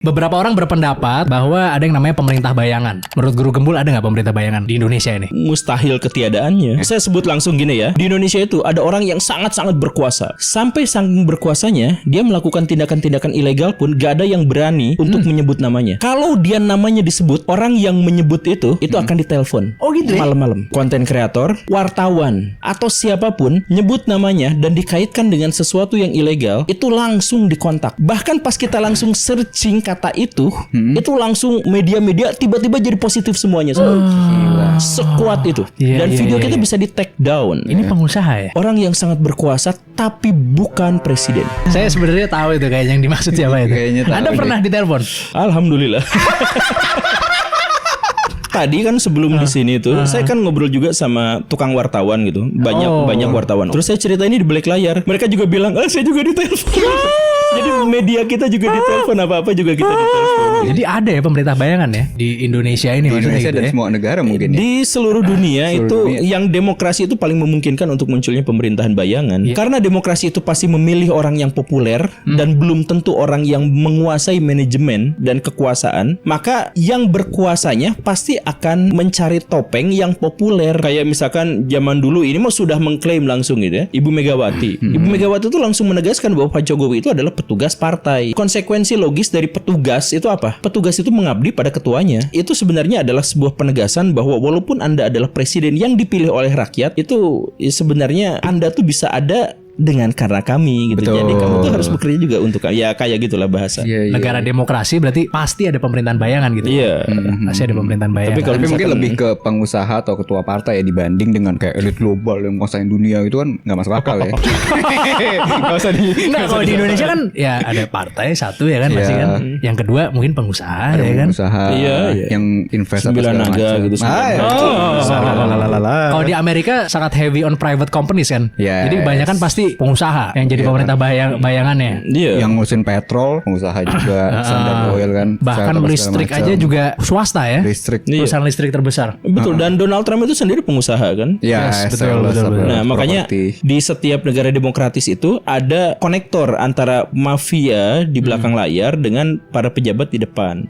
Beberapa orang berpendapat bahwa ada yang namanya pemerintah bayangan. Menurut Guru Gembul ada nggak pemerintah bayangan di Indonesia ini? Mustahil ketiadaannya. Saya sebut langsung gini ya. Di Indonesia itu ada orang yang sangat-sangat berkuasa. Sampai saking berkuasanya, dia melakukan tindakan-tindakan ilegal pun gak ada yang berani untuk menyebut namanya. Kalau dia namanya disebut, orang yang menyebut itu akan ditelepon. Oh gitu ya? Malam-malam. Konten kreator, wartawan, atau siapapun nyebut namanya dan dikaitkan dengan sesuatu yang ilegal, itu langsung dikontak. Bahkan pas kita langsung searching kata itu langsung media-media tiba-tiba jadi positif semuanya. Sekuat itu. Iya, Dan iya, video iya, kita iya. bisa di take down. Ini pengusaha ya? Orang yang sangat berkuasa tapi bukan presiden. Saya sebenarnya tahu itu kayak yang dimaksud siapa itu. Kayaknya tahu Anda deh. pernah ditelepon? Alhamdulillah. Tadi kan sebelum di sini tuh saya kan ngobrol juga sama tukang wartawan gitu. Banyak wartawan. Terus saya cerita ini di balik layar. Mereka juga bilang, saya juga ditelepon." Jadi media kita juga ditelepon, apa-apa juga kita ditelepon. Jadi ada ya pemerintah bayangan ya di Indonesia ini Di maksudnya Indonesia gitu dan ya? semua negara mungkin ya. Di seluruh dunia itu dunia. yang demokrasi itu paling memungkinkan untuk munculnya pemerintahan bayangan. Karena demokrasi itu pasti memilih orang yang populer dan belum tentu orang yang menguasai manajemen dan kekuasaan. Maka yang berkuasanya pasti akan mencari topeng yang populer. Kayak misalkan zaman dulu ini mah sudah mengklaim langsung gitu ya, Ibu Megawati. Ibu Megawati itu langsung menegaskan bahwa Pak Jokowi itu adalah petugas partai. Konsekuensi logis dari petugas itu apa? Petugas itu mengabdi pada ketuanya. Itu sebenarnya adalah sebuah penegasan bahwa walaupun Anda adalah presiden yang dipilih oleh rakyat, itu sebenarnya Anda tuh bisa ada dengan karena kami gitu. Betul. Jadi kamu tuh harus bekerja juga untuk ya kayak gitulah bahasa. Iya, iya. Negara demokrasi berarti pasti ada pemerintahan bayangan gitu. Iya. Pasti ada pemerintahan bayangan. Tapi kalau Tapi mungkin misalkan- lebih ke pengusaha atau ketua partai ya dibanding dengan kayak elit global yang menguasai dunia itu kan nggak masuk akal ya. Nggak usah di. Enggak, kalau di Indonesia kan ya ada partai satu ya kan masih Iya. kan. Yang kedua mungkin pengusaha Ada ya kan. pengusaha Iya, iya. yang invest apa Sembilan segala naga macam. gitu, sembilan Ah, ya. naga. Kalau di Amerika sangat heavy on private companies kan. Yes. Jadi kebanyakan pasti pengusaha yang jadi pemerintah bayangannya. Iya. Yang ngurusin petrol, pengusaha juga, Standard Oil kan. Bahkan Shell apa segala listrik macam. aja juga swasta ya. Listrik. Iya. Perusahaan listrik terbesar. Betul. Dan Donald Trump itu sendiri pengusaha kan. Ya, Yes, Shell, betul, Shell, betul. Nah, makanya property. di setiap negara demokratis itu ada konektor antara mafia di belakang layar dengan para pejabat di depan.